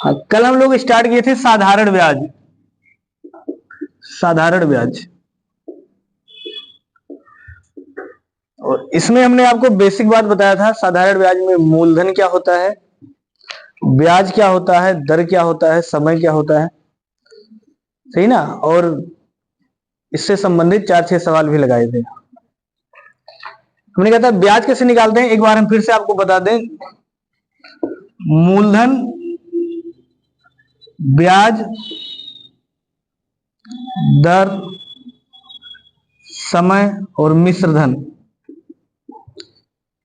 हाँ, कल हम लोग स्टार्ट किए थे साधारण ब्याज। साधारण ब्याज, और इसमें हमने आपको बेसिक बात बताया था। साधारण ब्याज में मूलधन क्या होता है, ब्याज क्या होता है, दर क्या होता है, समय क्या होता है, सही ना। और इससे संबंधित 4-6 सवाल भी लगाए थे। हमने कहा था ब्याज कैसे निकालते हैं, एक बार हम फिर से आपको बता दें। मूलधन, ब्याज, दर, समय और मिश्र धन,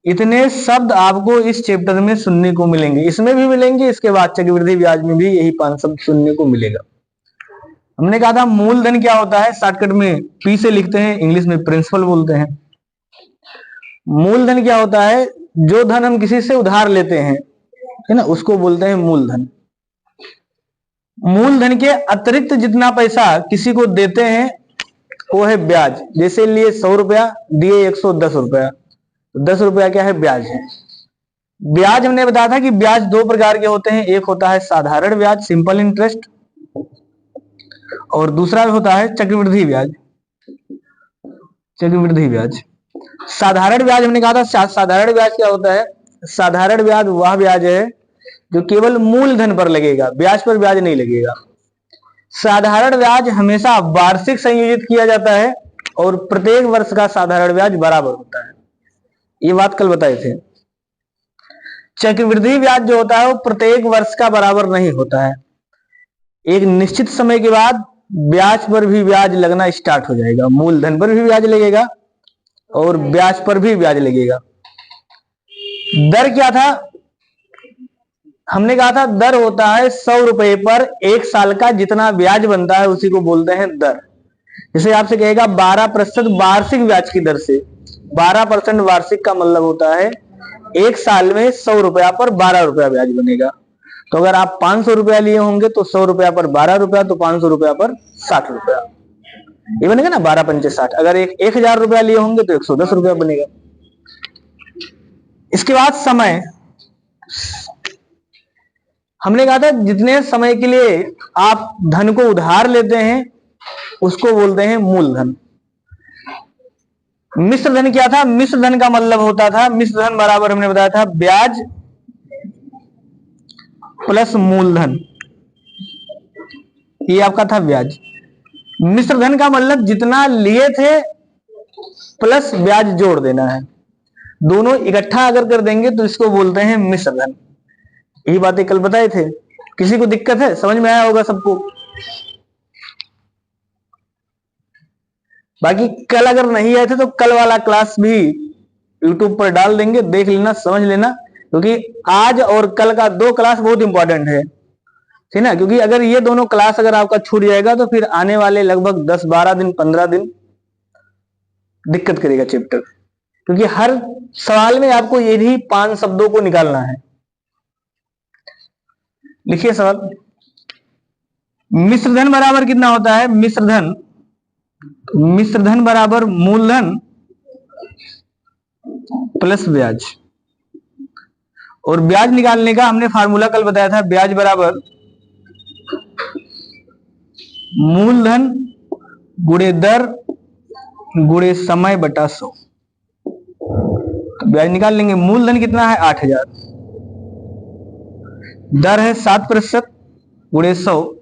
इतने शब्द आपको इस चैप्टर में सुनने को मिलेंगे। इसमें भी मिलेंगे, इसके बाद चक्रवृद्धि ब्याज में भी यही 5 शब्द सुनने को मिलेगा। हमने कहा था मूलधन क्या होता है, शॉर्टकट में पी से लिखते हैं, इंग्लिश में प्रिंसिपल बोलते हैं। मूलधन क्या होता है, जो धन हम किसी से उधार लेते हैं, है ना, उसको बोलते हैं मूलधन। मूलधन के अतिरिक्त जितना पैसा किसी को देते हैं वो है ब्याज। जैसे लिए 100 रुपया, दिए 110 रुपया, 10 रुपया क्या है, ब्याज है। ब्याज हमने बताया था कि ब्याज 2 प्रकार के होते हैं, एक होता है साधारण ब्याज, सिंपल इंटरेस्ट, और दूसरा होता है चक्रवृद्धि ब्याज। चक्रवृद्धि ब्याज, साधारण ब्याज हमने कहा था साधारण ब्याज क्या होता है, साधारण ब्याज वह ब्याज है जो केवल मूलधन पर लगेगा, ब्याज पर ब्याज नहीं लगेगा। साधारण ब्याज हमेशा वार्षिक संयोजित किया जाता है और प्रत्येक वर्ष का साधारण ब्याज बराबर होता है, ये बात कल बताए थे। चक्रवृद्धि ब्याज जो होता है वो प्रत्येक वर्ष का बराबर नहीं होता है, एक निश्चित समय के बाद ब्याज पर भी ब्याज लगना स्टार्ट हो जाएगा, मूलधन पर भी ब्याज लगेगा और ब्याज पर भी ब्याज लगेगा। दर क्या था, हमने कहा था दर होता है 100 रुपए पर 1 साल का जितना ब्याज बनता है उसी को बोलते हैं दर। जैसे आपसे कहेगा 12% वार्षिक ब्याज की दर से, 12% वार्षिक का मतलब होता है 1 साल में 100 रुपया पर 12 रुपया ब्याज बनेगा। तो अगर आप 500 रुपया लिए होंगे तो 100 रुपया पर 12 रुपया, तो 500 रुपया पर 60 रुपया, ये बनेगा ना 12 पंचे 60। अगर 1000 रुपया लिए होंगे तो 110 रुपया बनेगा। इसके बाद समय, हमने कहा था जितने समय के लिए आप धन को उधार लेते हैं उसको बोलते हैं मूलधन। मिश्र धन क्या था, मिश्र धन का मतलब होता था, मिश्र धन बराबर हमने बताया था ब्याज प्लस मूलधन, ये आपका था ब्याज। मिश्र धन का मतलब जितना लिए थे प्लस ब्याज जोड़ देना है, दोनों इकट्ठा अगर कर देंगे तो इसको बोलते हैं मिश्र धन। यही बातें कल बताए थे। किसी को दिक्कत है, समझ में आया होगा सबको। बाकी कल अगर नहीं आए थे तो कल वाला क्लास भी YouTube पर डाल देंगे, देख लेना, समझ लेना, क्योंकि आज और कल का 2 क्लास बहुत इंपॉर्टेंट है, ठीक ना। क्योंकि अगर ये दोनों क्लास अगर आपका छूट जाएगा तो फिर आने वाले लगभग 10-12 दिन 15 दिन दिक्कत करेगा चैप्टर, क्योंकि हर सवाल में आपको यही 5 शब्दों को निकालना है। लिखिए सवाल, मिश्रधन बराबर कितना होता है, मिश्रधन, मिश्रधन बराबर मूलधन प्लस ब्याज। और ब्याज निकालने का हमने फार्मूला कल बताया था, ब्याज बराबर मूलधन गुणे दर गुणे समय बटा 100। तो ब्याज निकाल लेंगे, मूलधन कितना है 8000, दर है 7% गुणे 100,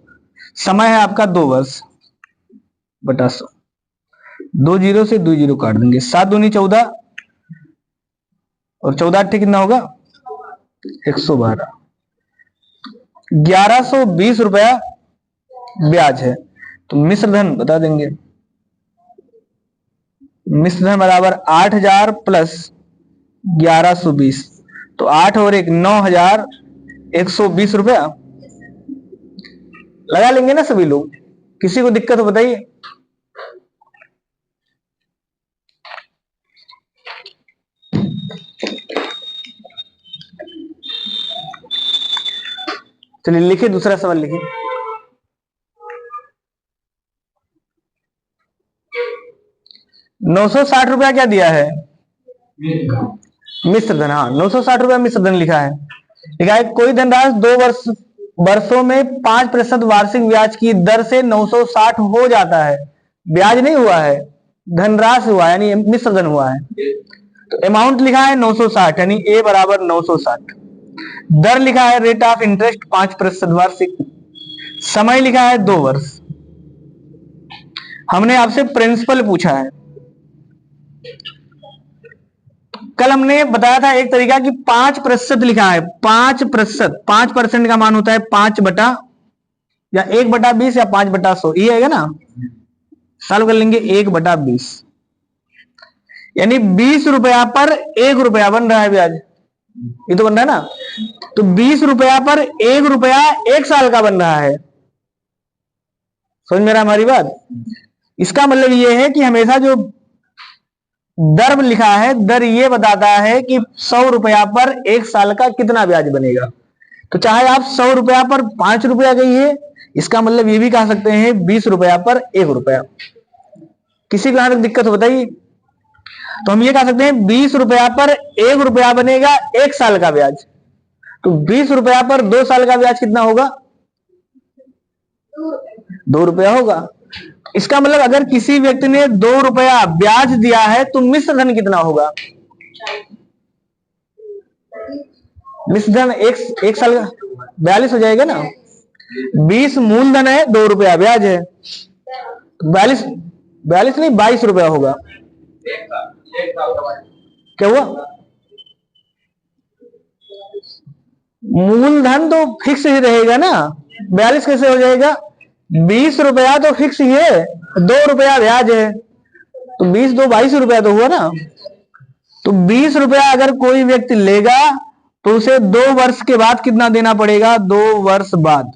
समय है आपका 2 वर्ष बटा 100। 2 जीरो से 2 जीरो काट देंगे, 7 दूनी 14 और 14 अट्ठे कितना होगा 112। 1120 रुपया ब्याज है। तो मिश्रधन बता देंगे, मिश्रधन बराबर 8000 प्लस 1120, तो 8 और 1 9120 रुपया लगा लेंगे ना सभी लोग। किसी को दिक्कत हो बताइए। चलिए लिखिए, दूसरा सवाल लिखिए। 960 रुपया क्या दिया है, मिश्रधन। हाँ 960 रुपया मिश्रधन लिखा है। लिखा है कोई धनराशि 2 वर्ष वर्षों में 5% वार्षिक ब्याज की दर से 960 हो जाता है। ब्याज नहीं हुआ है, धनराशि हुआ है, यानी मिश्र धन हुआ है। तो अमाउंट लिखा है 960, यानी ए बराबर 960। दर लिखा है रेट ऑफ इंटरेस्ट 5% वार्षिक। समय लिखा है 2 वर्ष। हमने आपसे प्रिंसिपल पूछा है। कल हमने बताया था एक तरीका कि 5% लिखा है, 5%, 5% का मान होता है 5 बटा या 1/20 या 5/100, ये आएगा ना। सॉल्व कर लेंगे 1/20, यानी 20 रुपया पर 1 रुपया बन रहा है ब्याज, ये तो बन रहा है ना। तो 20 रुपया पर 1 रुपया 1 साल का बन रहा है। समझ में रहा हमारी बात? इसका मतलब ये है कि हमेशा जो दर लिखा है, दर ये बताता है कि 100 रुपया पर 1 साल का कितना ब्याज बनेगा। तो चाहे आप 100 रुपया पर 5 रुपया कहिए, इसका मतलब ये भी कह सकते हैं 20 रुपया पर 1 रुपया। किसी को यहां तक दिक्कत हो बताइए? तो हम ये कह सकते हैं 20 रुपया पर 1 रुपया बनेगा 1 साल का ब्याज। तो 20 रुपया पर 2 साल का ब्याज कितना होगा? 2 रुपया होगा। इसका मतलब अगर किसी व्यक्ति ने 2 रुपया ब्याज दिया है तो मिश्र धन कितना होगा? मिश्र धन एक साल का 42 हो जाएगा ना। 20 मूलधन है, 2 रुपया ब्याज है, 42 नहीं 22 रुपया होगा। क्या हुआ? मूलधन तो फिक्स ही रहेगा ना, 42 कैसे हो जाएगा? 20 रुपया तो फिक्स ही है, 2 रुपया ब्याज है, तो 20 2 22 रुपया तो हुआ ना। तो 20 रुपया अगर कोई व्यक्ति लेगा तो उसे 2 वर्ष के बाद कितना देना पड़ेगा? 2 वर्ष बाद,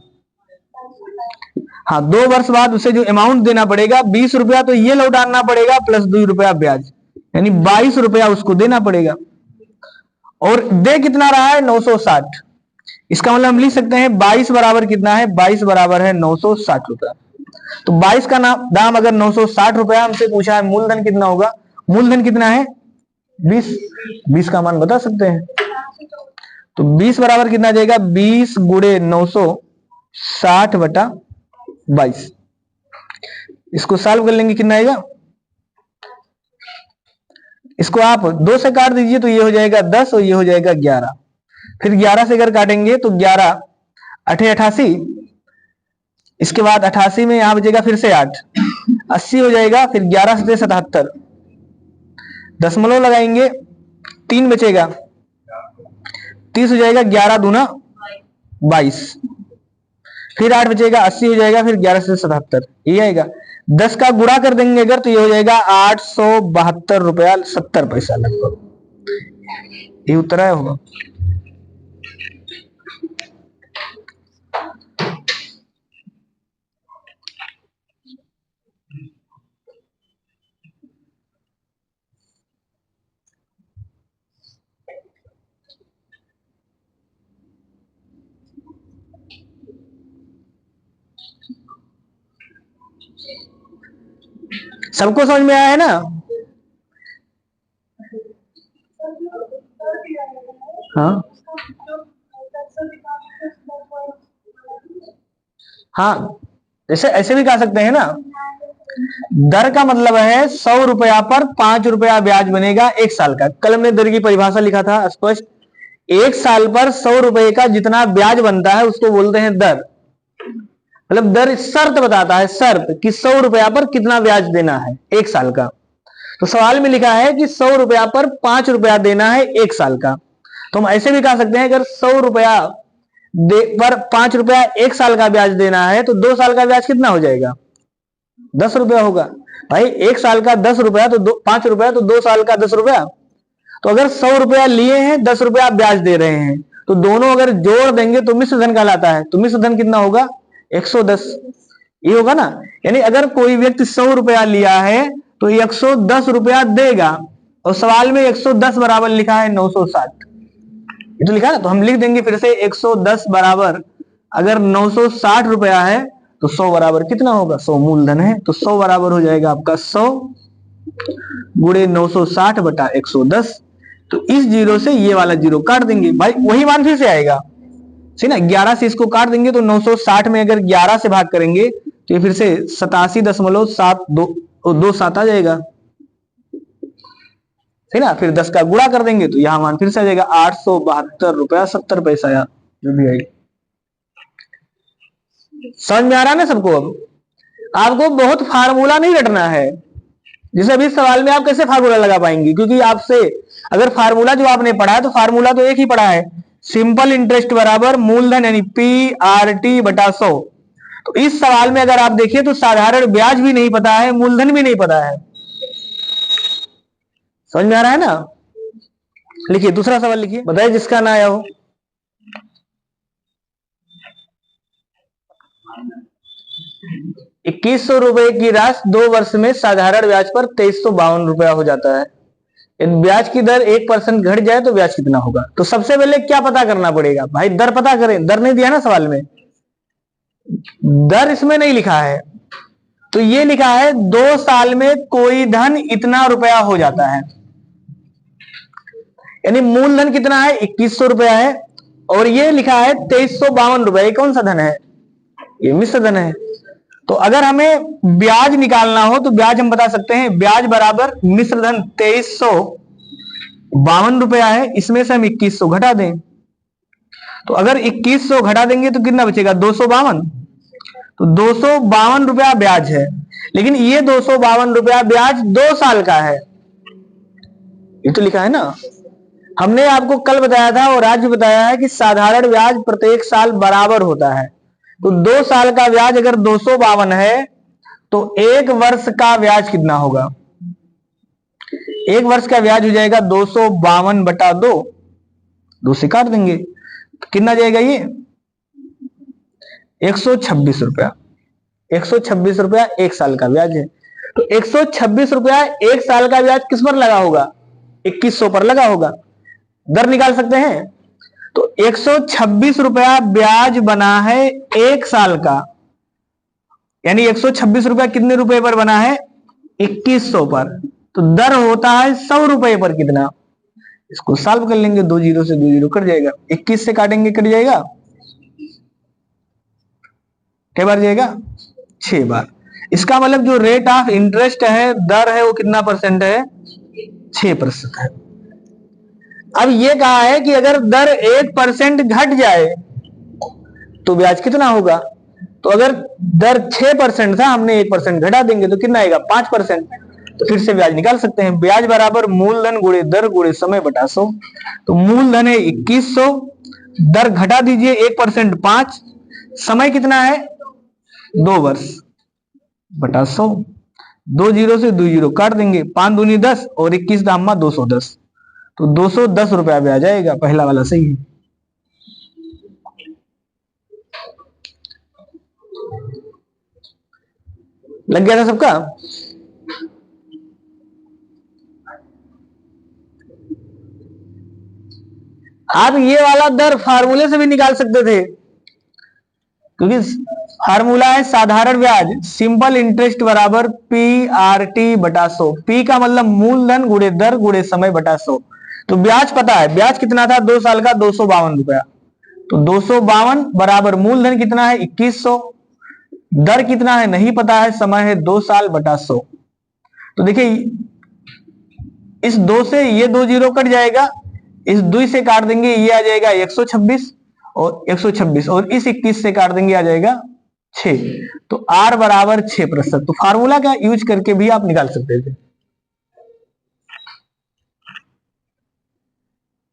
हाँ 2 वर्ष बाद उसे जो अमाउंट देना पड़ेगा 20 रुपया तो ये लौटाना पड़ेगा प्लस 2 रुपया ब्याज, यानी 22 रुपया उसको देना पड़ेगा। और दे कितना रहा है? 960। इसका मतलब हम लिख सकते हैं 22 बराबर कितना है? 22 बराबर है 960 रुपया। तो 22 का दाम अगर 960 रुपया हमसे पूछा है, मूलधन कितना होगा? मूलधन कितना है? 20। 20 का मान बता सकते हैं? तो 20 बराबर कितना जाएगा? 20 गुणे 960 बटा 22। इसको सॉल्व कर लेंगे, कितना आएगा? इसको आप 2 से काट दीजिए तो ये हो जाएगा 10 और ये हो जाएगा 11। फिर 11 से अगर काटेंगे तो 11 8 88, इसके बाद 88 में यहां बचेगा फिर से 8, 80 हो जाएगा। फिर 11 से 77, दशमलव लगाएंगे 3 बचेगा, 30 हो जाएगा, 11 दूना 22, फिर 8 बचेगा, 80 हो जाएगा, फिर 11 से 77 ये आएगा। 10 का गुणा कर देंगे अगर तो ये हो जाएगा 872 रुपया 70 पैसा लगभग। ये उत्तर आया होगा। सबको समझ में आया है ना? हाँ हाँ, जैसे ऐसे भी कह सकते हैं ना, दर का मतलब है 100 रुपया पर 5 रुपया ब्याज बनेगा 1 साल का। कल हमने दर की परिभाषा लिखा था स्पष्ट, 1 साल पर 100 रुपए का जितना ब्याज बनता है उसको बोलते हैं दर। मतलब दर शर्त बताता है, शर्त कि 100 रुपया पर कितना ब्याज देना है 1 साल का। तो सवाल में लिखा है कि 100 रुपया पर 5 रुपया देना है 1 साल का। तो हम ऐसे भी कह सकते हैं अगर 100 रुपया पर 5 रुपया 1 साल का ब्याज देना है तो 2 साल का ब्याज कितना हो जाएगा? 10 रुपया होगा। भाई 1 साल का 10 रुपया तो 5 रुपया तो 2 साल का 10 रुपया। तो अगर 100 रुपया लिए हैं, 10 रुपया ब्याज दे रहे हैं, तो दोनों अगर जोड़ देंगे तो मिश्र धन कहलाता है। तो मिश्र धन कितना होगा? 110। ये होगा ना। यानी अगर कोई व्यक्ति 100 रुपया लिया है तो 110 रुपया देगा, और सवाल में 110 बराबर लिखा है 960, ये तो लिखा ना। तो हम लिख देंगे फिर से 110 बराबर, अगर 960 रुपया है तो 100 बराबर कितना होगा? 100 मूलधन है, तो 100 बराबर हो जाएगा आपका 100 गुणे 960 बटा 110। तो इस जीरो से ये वाला जीरो काट देंगे, भाई वही मान फिर से आएगा। सही ना। 11 से इसको काट देंगे तो 960 में अगर 11 से भाग करेंगे तो ये फिर से 87.727 आ जाएगा, सही ना। फिर 10 का गुणा कर देंगे तो यहाँ मान फिर से आ जाएगा 872 रुपया 70 पैसा, जो भी आएगी। समझ में आ रहा है ना सबको। अब आपको बहुत फार्मूला नहीं रटना है, जैसे अभी सवाल में आप कैसे फार्मूला लगा पाएंगे, क्योंकि आपसे अगर फार्मूला जो आपने पढ़ा है तो फार्मूला तो एक ही पढ़ा है, सिंपल इंटरेस्ट बराबर मूलधन यानी PRT/100। तो इस सवाल में अगर आप देखिए तो साधारण ब्याज भी नहीं पता है, मूलधन भी नहीं पता है। समझ में आ रहा है ना। लिखिए दूसरा सवाल लिखिए, बताइए जिसका ना आया हो। ₹2100 की राशि 2 वर्ष में साधारण ब्याज पर ₹2352 हो जाता है। यदि ब्याज की दर 1% घट जाए तो ब्याज कितना होगा। तो सबसे पहले क्या पता करना पड़ेगा भाई, दर पता करें। दर नहीं दिया ना सवाल में, दर इसमें नहीं लिखा है, तो ये लिखा है 2 साल में कोई धन इतना रुपया हो जाता है, यानी मूलधन कितना है 2100 है, और ये लिखा है 2352 कौन सा धन है, ये मिश्र धन है। तो अगर हमें ब्याज निकालना हो तो ब्याज हम बता सकते हैं, ब्याज बराबर मिश्र धन 2352 है, इसमें से हम 2100 घटा दें। तो अगर 2100 घटा देंगे तो कितना बचेगा 252। तो 252 रुपया ब्याज है, लेकिन ये 252 रुपया ब्याज 2 साल का है, ये तो लिखा है ना। हमने आपको कल बताया था और आज भी बताया है कि साधारण ब्याज प्रत्येक साल बराबर होता है। तो 2 साल का ब्याज अगर 252 है तो 1 वर्ष का ब्याज कितना होगा, 1 वर्ष का ब्याज हो जाएगा 252/2, 2 से काट देंगे तो कितना जाएगा ये 126 रुपया। 126 रुपया 1 साल का ब्याज है। तो 126 रुपया 1 साल का ब्याज किस पर लगा होगा, 2100 पर लगा होगा। दर निकाल सकते हैं। तो 126 रुपया ब्याज बना है 1 साल का, यानी 126 रुपया कितने रुपए पर बना है 2100 पर। तो दर होता है 100 रुपए पर कितना, इसको सॉल्व कर लेंगे, 2 जीरो से 2 जीरो कट जाएगा, 21 से काटेंगे कट जाएगा, कई बार जाएगा 6 बार। इसका मतलब जो रेट ऑफ इंटरेस्ट है, दर है, वो कितना परसेंट है 6% है। अब ये कहा है कि अगर दर 1% घट जाए तो ब्याज कितना होगा। तो अगर दर 6% था, हमने 1% घटा देंगे तो कितना आएगा 5%। तो फिर से ब्याज निकाल सकते हैं, ब्याज बराबर मूलधन गुणे दर गुणे समय बटा 100। तो मूलधन है 2100, दर घटा दीजिए 1% 5, समय कितना है 2 वर्ष बटा 100। 2 जीरो से 2 जीरो काट देंगे, 5 दूनी 10 और 21 दाम 210, तो 210 रुपया ब्याज आएगा। पहला वाला सही है। लग गया था सबका। आप ये वाला दर फार्मूले से भी निकाल सकते थे, क्योंकि फार्मूला है साधारण ब्याज सिंपल इंटरेस्ट बराबर PRT/100। पी का मतलब मूलधन गुणे दर गुणे समय बटा 100। तो ब्याज पता है, ब्याज कितना था 2 साल का 252 रुपया। तो 252 बराबर मूलधन कितना है 2100, दर कितना है नहीं पता है, समय है 2 साल बटा 100। तो देखिए इस 2 से ये 2 जीरो कट जाएगा, इस 2 से काट देंगे ये आ जाएगा 126 और 126, और इस 21 से काट देंगे आ जाएगा 6। तो R बराबर 6%। तो फार्मूला का यूज करके भी आप निकाल सकते थे,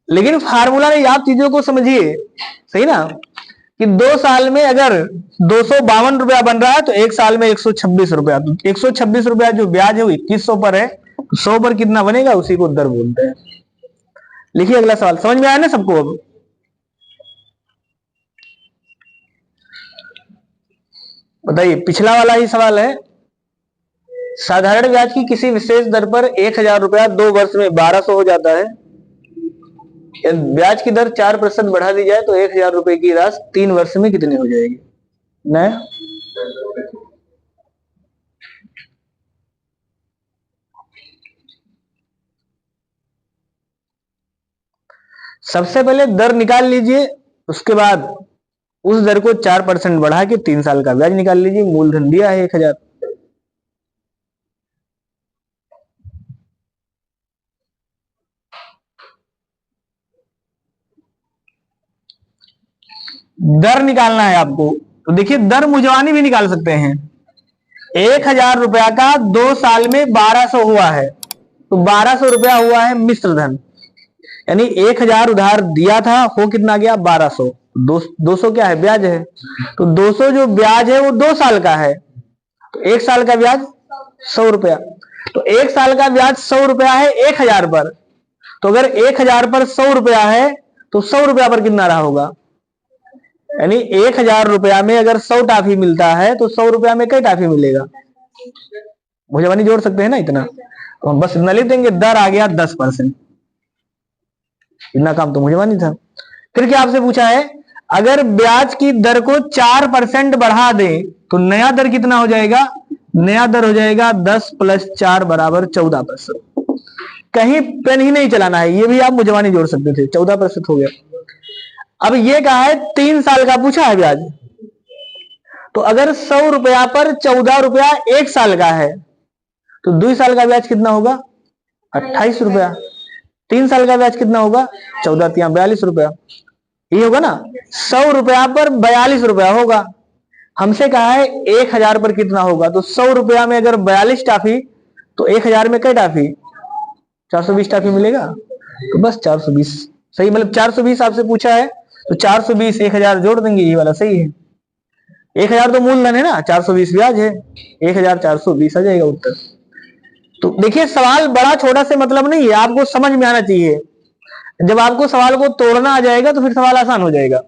लेकिन फार्मूला नहीं, आप चीजों को समझिए, सही ना। कि 2 साल में अगर 252 रुपया बन रहा है तो 1 साल में 126 रुपया, तो 126 रुपया जो ब्याज है वो 2100 पर है, 100 पर कितना बनेगा उसी को दर बोलते हैं। लिखिए अगला सवाल, समझ में आया ना सबको। अब बताइए, पिछला वाला ही सवाल है। साधारण ब्याज की किसी विशेष दर पर 1000 रुपया 2 वर्ष में 1200 हो जाता है। ब्याज की दर 4% बढ़ा दी जाए तो 1000 रुपए की राशि 3 वर्ष में कितनी हो जाएगी। नया सबसे पहले दर निकाल लीजिए, उसके बाद उस दर को 4% बढ़ा के 3 साल का ब्याज निकाल लीजिए। मूलधन दिया है 1000। दर निकालना है आपको, तो देखिए दर मुजवानी भी निकाल सकते हैं। 1000 रुपया का 2 साल में 1200 हुआ है, तो 1200 रुपया हुआ है मिश्र धन। यानी 1000 उधार दिया था, हो कितना गया 1200। 200 क्या है, ब्याज है। तो 200 जो ब्याज है वो 2 साल का है, तो 1 साल का ब्याज 100 रुपया। तो 1 साल का ब्याज 100 रुपया है 1000 पर। तो अगर 1000 पर 100 रुपया है तो 100 रुपया पर कितना रहा होगा। यानी 1000 रुपया में अगर 100 टाफी मिलता है तो 100 रुपया में कई टाफी मिलेगा। मुझे जोड़ सकते हैं ना इतना, तो हम बस इतना लिख देंगे, दर आ गया 10%। इतना काम तो मुझे था। फिर क्या आपसे पूछा है, अगर ब्याज की दर को 4% बढ़ा दें तो नया दर कितना हो जाएगा। नया दर हो जाएगा 10 + 4 = 14%। कहीं पेन ही नहीं चलाना है, ये भी आप मुझे जोड़ सकते थे, 14% हो गया। अब ये कहा है 3 साल का पूछा है ब्याज, तो अगर 100 रुपया पर 14 रुपया 1 साल का है तो 2 साल का ब्याज कितना होगा 28 रुपया। 3 साल का ब्याज कितना होगा 14 × 42 रुपया। ये होगा ना, 100 रुपया पर 42 रुपया होगा। हमसे कहा है 1000 पर कितना होगा, तो 100 रुपया में अगर 42 टाफी तो 1000 में कई टाफी 420 टाफी मिलेगा। तो बस 420 सही, मतलब 420 आपसे पूछा है तो 420 1000 जोड़ देंगे, ये वाला सही है। 1000 तो मूलधन है ना, 420 ब्याज है, 1420 आ जाएगा उत्तर। तो देखिए सवाल बड़ा छोटा से मतलब नहीं है, आपको समझ में आना चाहिए। जब आपको सवाल को तोड़ना आ जाएगा तो फिर सवाल आसान हो जाएगा,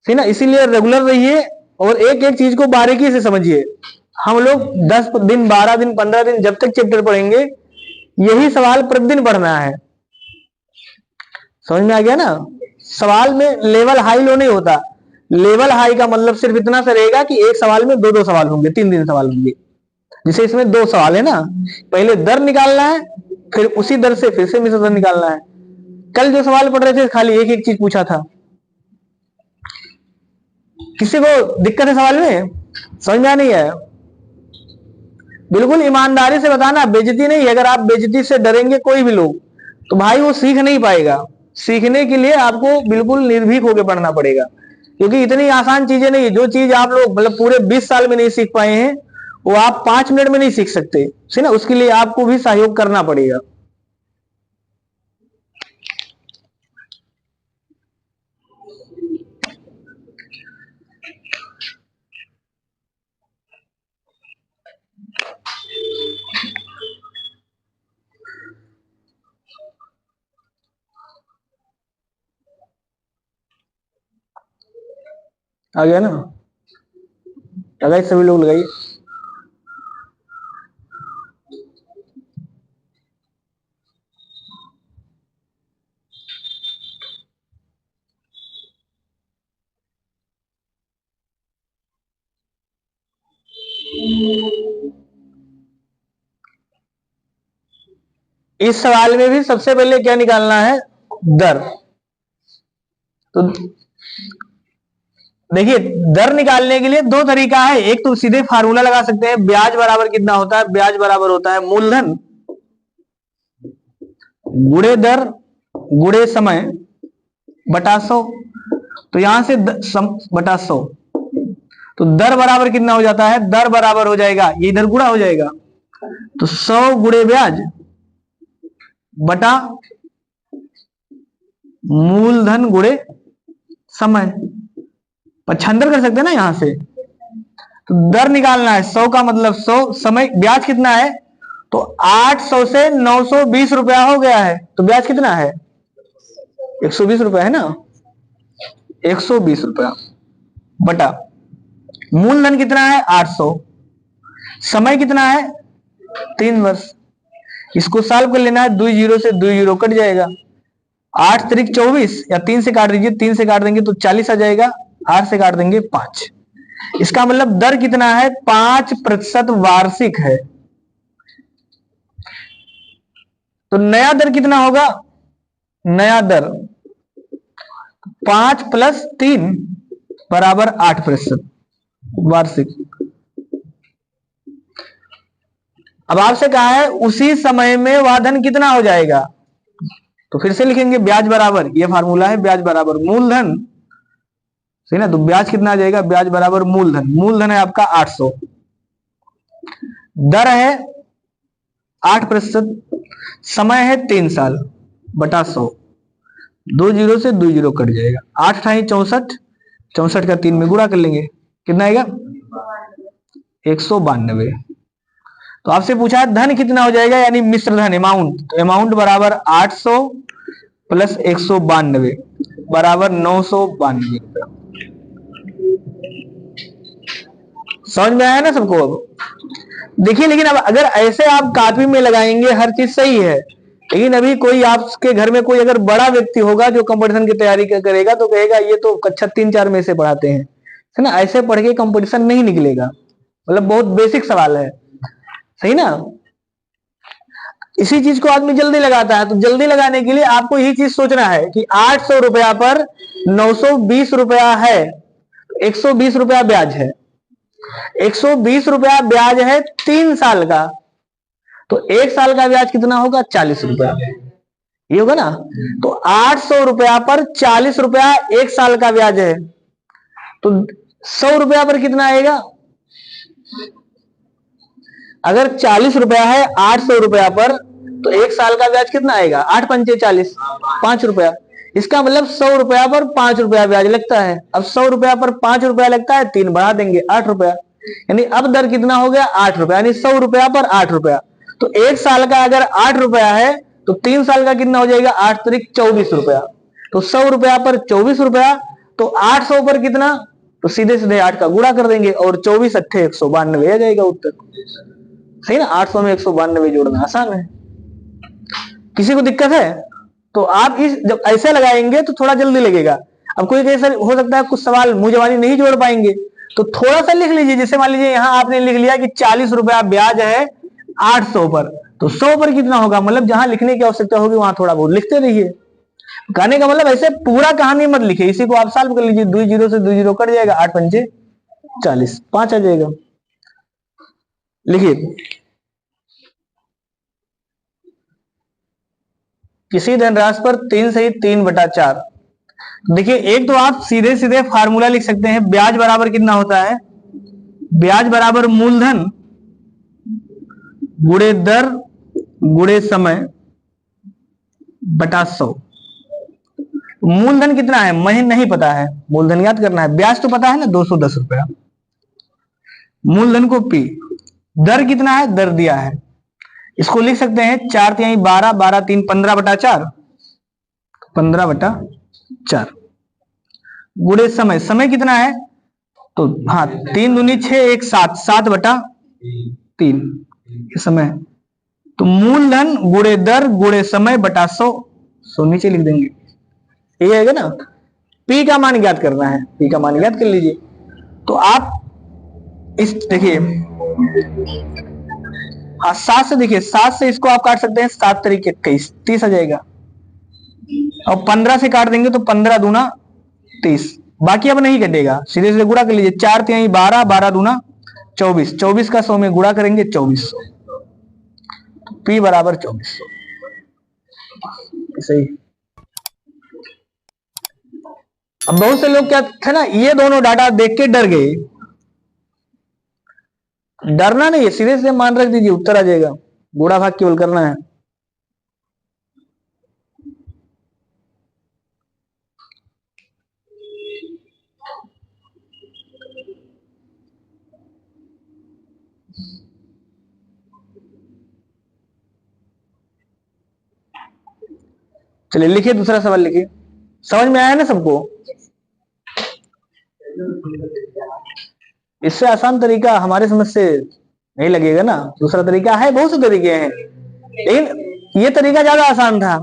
ठीक ना। इसीलिए रेगुलर रहिए और एक एक चीज को बारीकी से समझिए। हम लोग 10 दिन 12 दिन 15 दिन जब तक चैप्टर पढ़ेंगे यही सवाल प्रतिदिन पढ़ना है। समझ में आ गया ना। सवाल में लेवल हाई लो नहीं होता। लेवल हाई का मतलब सिर्फ इतना सा रहेगा कि एक सवाल में 2-2 सवाल होंगे, 3-3 सवाल होंगे। जैसे इसमें 2 सवाल है ना, पहले दर निकालना है, फिर उसी दर से फिर से मिश्र दर निकालना है। कल जो सवाल पढ़ रहे थे खाली एक एक चीज पूछा था। किसी को दिक्कत है सवाल में, समझ में नहीं है। बिल्कुल ईमानदारी से बताना, बेइज्जती नहीं। अगर आप बेइज्जती से डरेंगे कोई भी लोग तो भाई वो सीख नहीं पाएगा। सीखने के लिए आपको बिल्कुल निर्भीक होकर पढ़ना पड़ेगा, क्योंकि इतनी आसान चीजें नहीं। जो चीज आप लोग मतलब पूरे 20 साल में नहीं सीख पाए हैं वो आप 5 मिनट में नहीं सीख सकते, है ना। उसके लिए आपको भी सहयोग करना पड़ेगा। आ गया ना, लगाइए सभी लोग लगाइए। इस सवाल में भी सबसे पहले क्या निकालना है, दर। तो देखिए दर निकालने के लिए 2 तरीका है। एक तो सीधे फार्मूला लगा सकते हैं, ब्याज बराबर कितना होता है, ब्याज बराबर होता है मूलधन गुणे दर गुणे समय बटा 100। तो यहां से बटा 100, तो दर बराबर कितना हो जाता है, दर बराबर हो जाएगा, ये इधर गुणा हो जाएगा, तो 100 गुणे ब्याज बटा मूलधन गुणे समय। 75 कर सकते हैं ना यहां से। तो दर निकालना है, 100 का मतलब 100, समय ब्याज कितना है, तो 800 से 920 रुपया हो गया है, तो ब्याज कितना है 120 रुपया है ना, 120 रुपया बटा मूलधन कितना है 800, समय कितना है 3 वर्ष। इसको सॉल्व कर लेना है, 2 जीरो से 2 जीरो कट जाएगा, 8 त्रिक 24, या 3 से काट दीजिए, 3 से काट देंगे तो 40 आ जाएगा, 8 से काट देंगे 5। इसका मतलब दर कितना है 5% वार्षिक है। तो नया दर कितना होगा, नया दर 5 + 3 बराबर 8% वार्षिक। अब आपसे कहा है उसी समय में वह धन कितना हो जाएगा, तो फिर से लिखेंगे ब्याज बराबर, ये फार्मूला है, ब्याज बराबर मूलधन, सही ना। तो ब्याज कितना आ जाएगा, ब्याज बराबर मूलधन, मूलधन है आपका 800, दर है 8%, समय है 3 साल बटा 100, 2 जीरो से 2 जीरो कट जाएगा, 8 ठाई 64, 64 का 3 में गुणा कर लेंगे, कितना आएगा 192। तो आपसे पूछा है धन कितना हो जाएगा, यानी मिश्र धन अमाउंट, तो अमाउंट बराबर 800 प्लस 192 बराबर 992 रुपया। समझ में आया ना सबको। अब देखिए, लेकिन अब अगर ऐसे आप कॉपी में लगाएंगे हर चीज सही है, लेकिन अभी कोई आपके घर में कोई अगर बड़ा व्यक्ति होगा जो कंपटीशन की तैयारी करेगा तो कहेगा ये तो कक्षा 3-4 में से पढ़ाते हैं, है ना। ऐसे पढ़ के कंपटीशन नहीं निकलेगा, मतलब बहुत बेसिक सवाल है, सही ना। इसी चीज को आदमी जल्दी लगाता है, तो जल्दी लगाने के लिए आपको यही चीज सोचना है कि 800 रुपया पर 920 रुपया है, 120 रुपया ब्याज है, 120 रुपया ब्याज है 3 साल का, तो 1 साल का ब्याज कितना होगा 40 रुपया, ये होगा ना। तो 800 रुपया पर 40 रुपया 1 साल का ब्याज है, तो 100 रुपया पर कितना आएगा, अगर 40 रुपया है 800 रुपया पर, तो 1 साल का ब्याज कितना आएगा 8 पंचे 40, 5 रुपया। इसका मतलब 100 रुपया पर 5 रुपया ब्याज लगता है। अब 100 रुपया पर 5 रुपया लगता है, 3 बढ़ा देंगे 8 रुपया, यानी अब दर कितना हो गया 8 रुपया, यानी 100 रुपया पर 8 रुपया। तो 1 साल का अगर 8 रुपया है तो 3 साल का कितना हो जाएगा 8 तरीक 24 रुपया। तो 100 रुपया पर 24 रुपया, तो 800 पर कितना, तो सीधे सीधे 8 का गुणा कर देंगे और 24 अट्ठे 192 आ जाएगा उत्तर, सही ना। 800 में 192 जोड़ना आसान है। किसी को दिक्कत है तो आप इस जब ऐसे लगाएंगे तो थोड़ा जल्दी लगेगा। अब कोई कैसा हो सकता है कुछ सवाल मुंह जबानी नहीं जोड़ पाएंगे, तो थोड़ा सा लिख लीजिए। जैसे मान लीजिए यहां आपने लिख लिया कि 40 रुपया ब्याज है 800 पर, तो 100 पर कितना होगा, मतलब जहां लिखने की आवश्यकता होगी वहां थोड़ा बहुत लिखते रहिए। कहने का मतलब ऐसे पूरा कहानी मत लिखिए, इसी को आप सॉल्व कर लीजिए। 2 जीरो से 2 जीरो कट जाएगा, 8 पंचे 40, 5 आ जाएगा। लिखिए, किसी धनराशि पर 3 सही 3/4। देखिए, एक तो आप सीधे सीधे फार्मूला लिख सकते हैं, ब्याज बराबर कितना होता है, ब्याज बराबर मूलधन गुणे दर गुणे समय बटा 100। मूलधन कितना है मुझे नहीं पता है, मूलधन याद करना है। ब्याज तो पता है ना 210 रुपया, मूलधन को पी, दर कितना है, दर दिया है, इसको लिख सकते हैं 4 तिहाई 12, 12 3 15/4, 15/4 गुणे समय, समय कितना है, तो हाँ 3 दूनी 6 1 7, 7/3 ये समय। तो मूलधन गुणे दर गुणे समय बटा 100 नीचे लिख देंगे, ये आएगा ना। पी का मान ज्ञात करना है, पी का मान ज्ञात कर लीजिए। तो आप इस देखिए, हाँ 7 से देखिए, 7 से इसको आप काट सकते हैं, 7 तरीके 21, 30 आ जाएगा। और 15 से काट देंगे तो 15 दूना 30, बाकी अब नहीं कटेगा, सीधे सीधे गुणा कर लीजिए। 4 तिहाई 12, 12 दूना 24, 24 का 100 में गुणा करेंगे 2400, पी बराबर 2400, सही। अब बहुत से लोग क्या थे ना, ये दोनों डाटा देख के डर गए। डरना नहीं है, सीधे सीधे मान रख दीजिए, उत्तर आ जाएगा, गुणा भाग केवल करना है। चलिए लिखिए, दूसरा सवाल लिखिए। समझ में आया ना सबको। इससे आसान तरीका हमारे समझ से नहीं लगेगा ना, दूसरा तरीका है, बहुत से तरीके हैं, लेकिन ये तरीका ज्यादा आसान था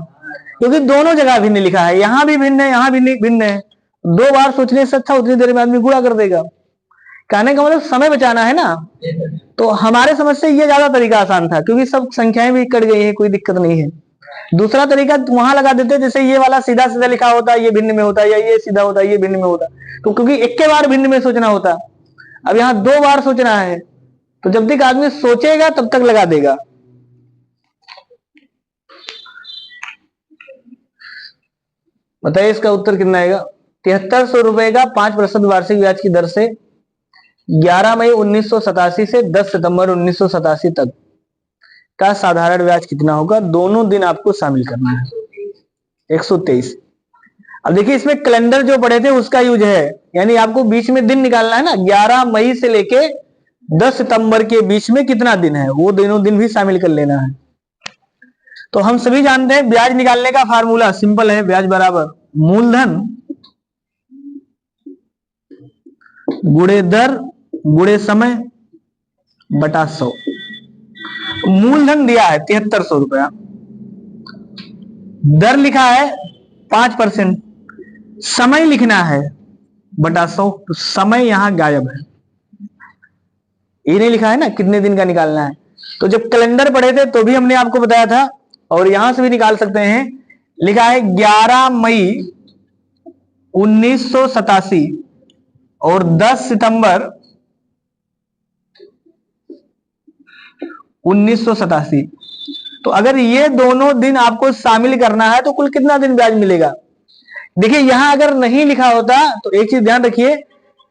क्योंकि दोनों जगह भिन्न लिखा है, यहां भी भिन्न है, यहां भी भिन्न है। 2 बार सोचने से अच्छा उतनी देर में आदमी गुणा कर देगा। कहने का मतलब समय बचाना है ना, तो हमारे समझ से ये ज्यादा तरीका आसान था क्योंकि सब संख्याएं भी कट गई है, कोई दिक्कत नहीं है। दूसरा तरीका वहां लगा देते जैसे ये वाला सीधा सीधा लिखा होता है, ये भिन्न में होता है, या ये सीधा होता है, ये भिन्न में होता, तो क्योंकि एक के बार भिन्न में सोचना होता, अब यहाँ 2 बार सोचना है, तो जब तक आदमी सोचेगा तब तक लगा देगा। बताइए इसका उत्तर कितना आएगा? 7300 रुपए का 5% वार्षिक ब्याज की दर से 11 मई 1987 से 10 सितंबर 1987 तक का साधारण ब्याज कितना होगा? दोनों दिन आपको शामिल करना है, 123। अब देखिए इसमें कैलेंडर जो पढ़े थे उसका यूज है, यानी आपको बीच में दिन निकालना है ना, 11 मई से लेके 10 सितंबर के बीच में कितना दिन है, वो दोनों दिन भी शामिल कर लेना है। तो हम सभी जानते हैं ब्याज निकालने का फार्मूला सिंपल है, ब्याज बराबर मूलधन गुणे दर गुणे समय बटा 100। मूलधन दिया है 7300 रुपया, दर लिखा है 5%, समय लिखना है बटा 100, तो समय यहां गायब है, ये नहीं लिखा है ना कितने दिन का निकालना है। तो जब कैलेंडर पढ़े थे तो भी हमने आपको बताया था, और यहां से भी निकाल सकते हैं, लिखा है 11 मई 1987 और 10 सितंबर 1987। तो अगर ये दोनों दिन आपको शामिल करना है तो कुल कितना दिन ब्याज मिलेगा? देखिए यहां अगर नहीं लिखा होता तो एक चीज ध्यान रखिए,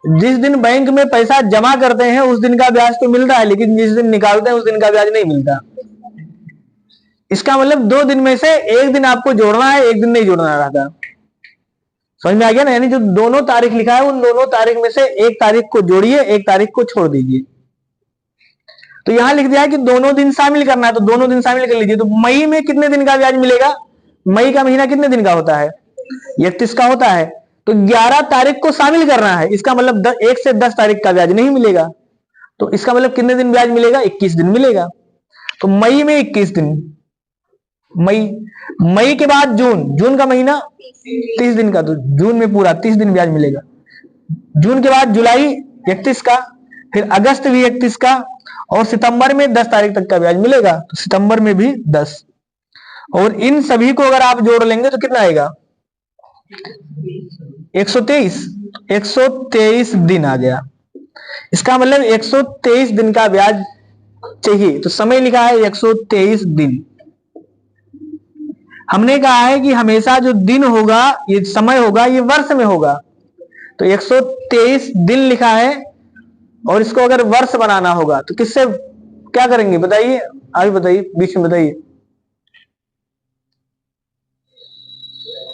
जिस दिन बैंक में पैसा जमा करते हैं उस दिन का ब्याज तो मिलता है, लेकिन जिस दिन निकालते हैं उस दिन का ब्याज नहीं मिलता। इसका मतलब 2 दिन में से एक दिन आपको जोड़ना है, एक दिन नहीं जोड़ना रहता। समझ में आ गया ना? यानी जो दोनों तारीख लिखा है उन दोनों तारीख में से एक तारीख को जोड़िए, एक तारीख को छोड़ दीजिए। तो यहां लिख दिया है कि दोनों दिन शामिल करना है, तो दोनों दिन शामिल कर लीजिए। तो मई में कितने दिन का ब्याज मिलेगा? मई का महीना कितने दिन का होता है? 31 का होता है, तो 11 तारीख को शामिल करना है, इसका मतलब 1 से 10 तारीख का ब्याज नहीं मिलेगा, तो इसका मतलब कितने दिन ब्याज मिलेगा? 21 दिन मिलेगा। तो मई में 21 दिन, मई के बाद जून का महीना 30 दिन का, तो जून में पूरा 30 दिन ब्याज मिलेगा। जून के बाद जुलाई 31 का, फिर अगस्त भी 31 का, और सितंबर में 10 तारीख तक का ब्याज मिलेगा, तो सितंबर में भी 10। और इन सभी को अगर आप जोड़ लेंगे तो कितना आएगा? 123 दिन आ गया। इसका मतलब 123 दिन का ब्याज चाहिए, तो समय लिखा है 123 दिन। हमने कहा है कि हमेशा जो दिन होगा, ये समय होगा, ये वर्ष में होगा, तो 123 दिन लिखा है, और इसको अगर वर्ष बनाना होगा तो किससे क्या करेंगे बताइए? आगे बताइए, बीच में बताइए।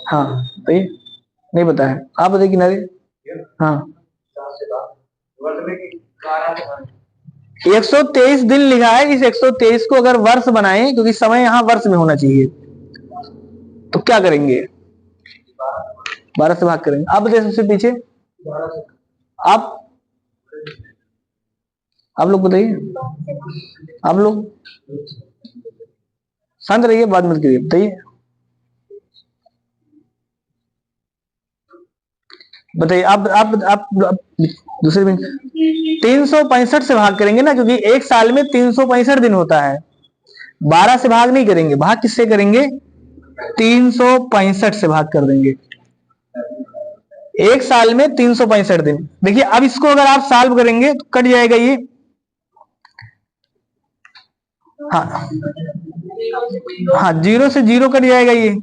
हाँ बताइए, नहीं पता है, आप बताइए किनारे। हाँ 123 दिन लिखा है, इस 123 को अगर वर्ष बनाएं, क्योंकि समय यहां वर्ष में होना चाहिए, तो क्या करेंगे? 12 से भाग करेंगे। आप बताइए सबसे पीछे, आप लोग बताइए, आप लोग शांत रहिए, बात मत करिए, बताइए बताइए। आप दूसरे दिन 365 से भाग करेंगे ना, क्योंकि एक साल में 365 दिन होता है। 12 से भाग नहीं करेंगे, भाग किससे करेंगे? 365 से भाग कर देंगे। एक साल में 365 दिन। देखिए अब इसको अगर आप सॉल्व करेंगे तो कट जाएगा ये, हाँ हाँ, 0 से 0 कट जाएगा ये,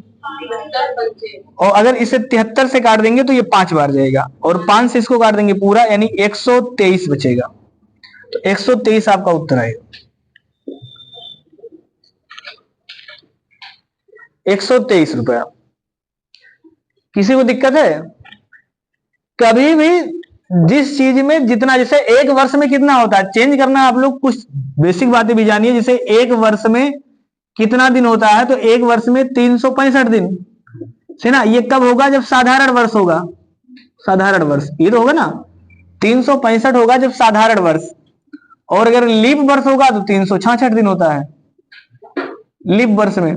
और अगर इसे 73 से काट देंगे तो ये 5 बार जाएगा, और 5 से इसको काट देंगे पूरा, यानी 123 बचेगा। तो 123 आपका उत्तर आएगा, 123 रुपया। किसी को दिक्कत है? कभी भी जिस चीज में जितना, जैसे एक वर्ष में कितना होता है, चेंज करना आप लोग कुछ बेसिक बातें भी जानिए। जैसे एक वर्ष में कितना दिन होता है, तो एक वर्ष में 365 दिन है ना। ये कब होगा? जब साधारण वर्ष होगा, साधारण वर्ष ये तो होगा ना, 365 होगा जब साधारण वर्ष, और अगर लीप वर्ष होगा तो 366 दिन होता है लीप वर्ष में।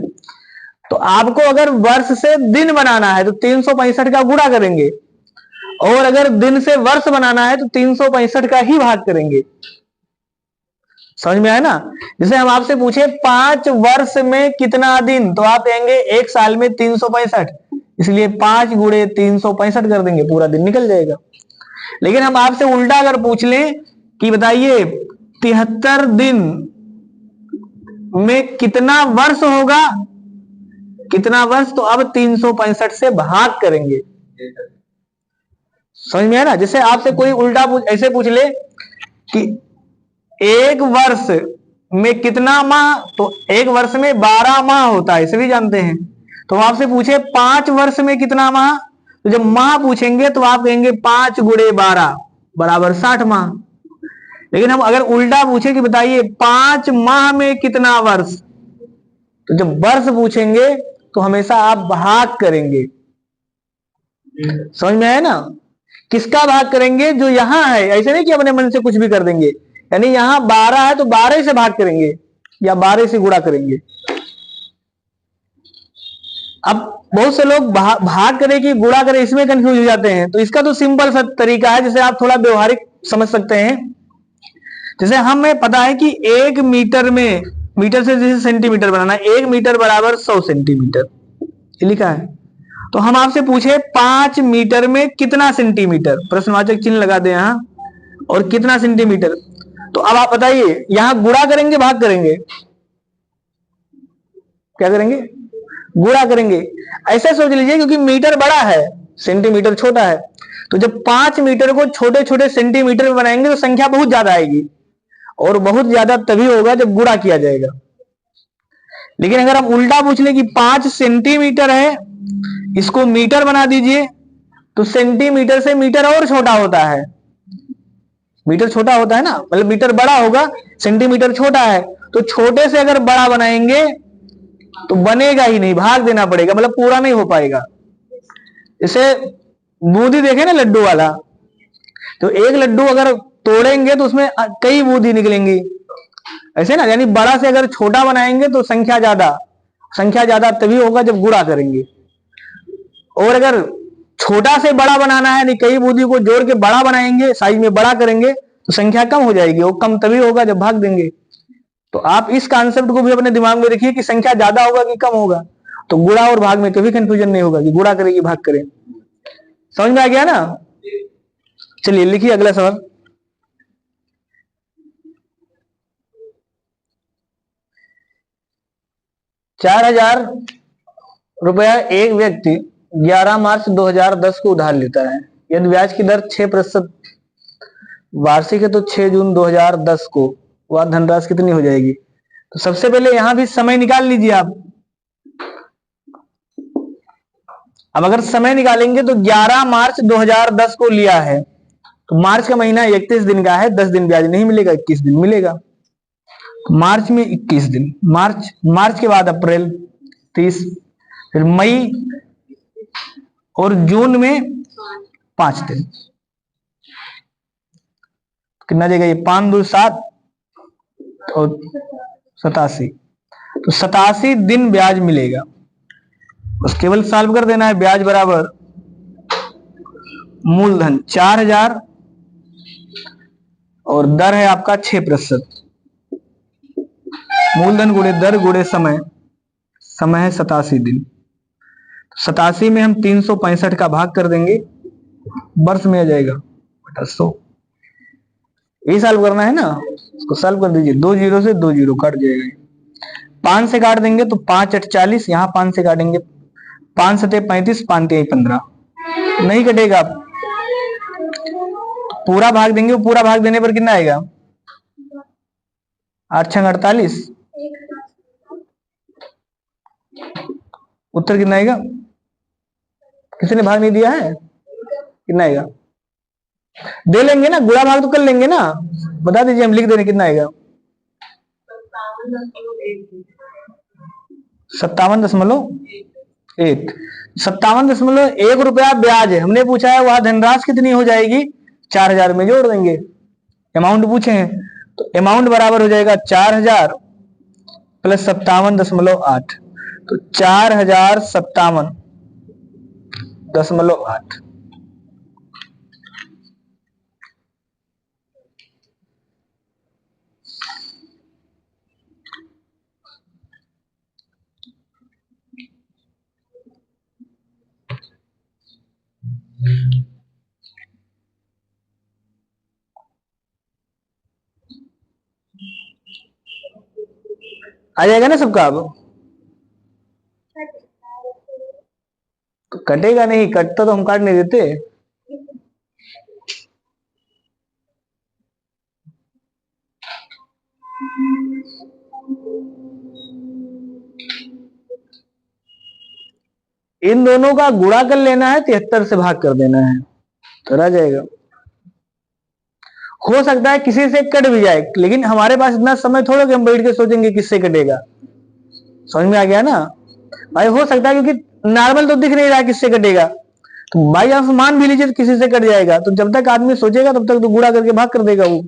तो आपको अगर वर्ष से दिन बनाना है तो 365 का गुणा करेंगे, और अगर दिन से वर्ष बनाना है तो 365 का ही भाग करेंगे। समझ में आया ना। जैसे हम आपसे पूछे 5 वर्ष में कितना दिन, तो आप कहेंगे 1 साल में 365, इसलिए 5 गुणे 365 कर देंगे, पूरा दिन निकल जाएगा। लेकिन हम आपसे उल्टा अगर पूछ लें कि बताइए 73 दिन में कितना वर्ष होगा, कितना वर्ष, तो अब 365 से भाग करेंगे। समझ में आया ना। जैसे आपसे कोई उल्टा ऐसे पूछ ले कि 1 वर्ष में कितना माह, तो 1 वर्ष में 12 माह होता है, इसे भी जानते हैं। तो आपसे पूछे 5 वर्ष में कितना माह, तो जब माह पूछेंगे तो आप कहेंगे 5 गुणे 12 बराबर 60 माह। लेकिन हम अगर उल्टा पूछे कि बताइए 5 माह में कितना वर्ष, तो जब वर्ष पूछेंगे तो हमेशा आप भाग करेंगे। समझ में आया ना। किसका भाग करेंगे, जो यहां है, ऐसे नहीं कि अपने मन से कुछ भी कर देंगे। यानी यहां 12 है तो 12 से भाग करेंगे या 12 से गुणा करेंगे। अब बहुत से लोग भाग करे कि गुणा करे, इसमें कंफ्यूज हो जाते हैं। तो इसका तो सिंपल सा तरीका है, जिसे आप थोड़ा व्यवहारिक समझ सकते हैं। जैसे हमें पता है कि 1 मीटर में, मीटर से जैसे सेंटीमीटर बनाना है, 1 मीटर बराबर 100 सेंटीमीटर, ये लिखा है। तो हम आपसे पूछे 5 मीटर में कितना सेंटीमीटर, प्रश्नवाचक चिन्ह लगा दे यहां, और कितना सेंटीमीटर। तो अब आप बताइए यहां गुणा करेंगे भाग करेंगे, क्या करेंगे, गुणा करेंगे। ऐसे सोच लीजिए क्योंकि मीटर बड़ा है, सेंटीमीटर छोटा है, तो जब 5 मीटर को छोटे छोटे सेंटीमीटर में बनाएंगे तो संख्या बहुत ज्यादा आएगी, और बहुत ज्यादा तभी होगा जब गुणा किया जाएगा। लेकिन अगर हम उल्टा पूछ ले कि 5 सेंटीमीटर है, इसको मीटर बना दीजिए, तो सेंटीमीटर से मीटर और छोटा होता है, मीटर छोटा होता है ना, मतलब मीटर बड़ा होगा, सेंटीमीटर छोटा है। तो छोटे से अगर बड़ा बनाएंगे तो बनेगा ही नहीं, भाग देना पड़ेगा, मतलब पूरा नहीं हो पाएगा। इसे बूंदी देखे ना लड्डू वाला, तो एक लड्डू अगर तोड़ेंगे तो उसमें कई बूंदी निकलेंगी, ऐसे ना। यानी बड़ा से अगर छोटा बनाएंगे तो संख्या ज्यादा तभी होगा जब गुणा करेंगे। और अगर छोटा से बड़ा बनाना है, यानी कई बूंदी को जोड़ के बड़ा बनाएंगे, साइज में बड़ा करेंगे, तो संख्या कम हो जाएगी, वो कम तभी होगा जब भाग देंगे। तो आप इस कॉन्सेप्ट को भी अपने दिमाग में रखिए कि संख्या ज्यादा होगा कि कम होगा, तो गुणा और भाग में कभी कंफ्यूजन नहीं होगा कि गुणा करें कि भाग करें। समझ में आ गया ना। चलिए लिखिए अगला सवाल। ₹4000 एक व्यक्ति 11 मार्च 2010 को उधार लेता है। यदि ब्याज की दर 6% वार्षिक है तो 6 जून 2010 को वह धनराशि कितनी हो जाएगी। तो सबसे पहले यहां भी समय निकाल लीजिए आप। अब अगर समय निकालेंगे तो 11 मार्च 2010 को लिया है, तो मार्च का महीना 31 दिन का है, 10 दिन ब्याज नहीं मिलेगा, 21 दिन मिलेगा। तो मार्च में 21 दिन, मार्च के बाद अप्रैल 30, फिर मई और जून में 5 दिन। कितना देगा ये, 5 2 7 और 87, तो 87 दिन ब्याज मिलेगा। बस केवल सॉल्व कर देना है। ब्याज बराबर मूलधन 4000 और दर है आपका 6%। मूलधन गुणे दर गुणे समय, समय है 87 दिन। 87 में हम 365 का भाग कर देंगे, वर्ष में आ जाएगा बटा 100। ये सॉल्व करना है ना, इसको सॉल्व कर दीजिए। 2 जीरो से 2 जीरो काट जाएगा, 5 से काट देंगे तो 5 8 40, यहां 5 से काटेंगे 5 7 35, 5 3 15, नहीं कटेगा। पूरा भाग देंगे, पूरा भाग देने पर कितना आएगा, 8 6 48। उत्तर कितना आएगा, किसी ने भाग नहीं दिया है, कितना आएगा, दे लेंगे ना, गुणा भाग तो कर लेंगे ना, बता दीजिए, हम लिख दे रहे कितना आएगा। 57.1। 57.1 ब्याज है, हमने पूछा है वह धनराशि कितनी हो जाएगी, 4000 में जोड़ देंगे। अमाउंट पूछे हैं तो अमाउंट बराबर हो जाएगा 4000 प्लस 57.8, तो 4057.8। आ जाएगा ना सबका अब? तो कटेगा नहीं, कटता तो हम काट नहीं देते। इन दोनों का गुणा कर लेना है, 73 से भाग कर देना है, तो रह जाएगा। हो सकता है किसी से कट भी जाए, लेकिन हमारे पास इतना समय थोड़ा कि हम बैठ के सोचेंगे किससे कटेगा। समझ में आ गया ना भाई? हो सकता है क्योंकि नॉर्मल तो दिख नहीं रहा किससे कटेगा, तो भाई आप मान भी लीजिए किसी से कट जाएगा, तो जब तक आदमी सोचेगा तब तक तो गुणा करके भाग कर देगा वो।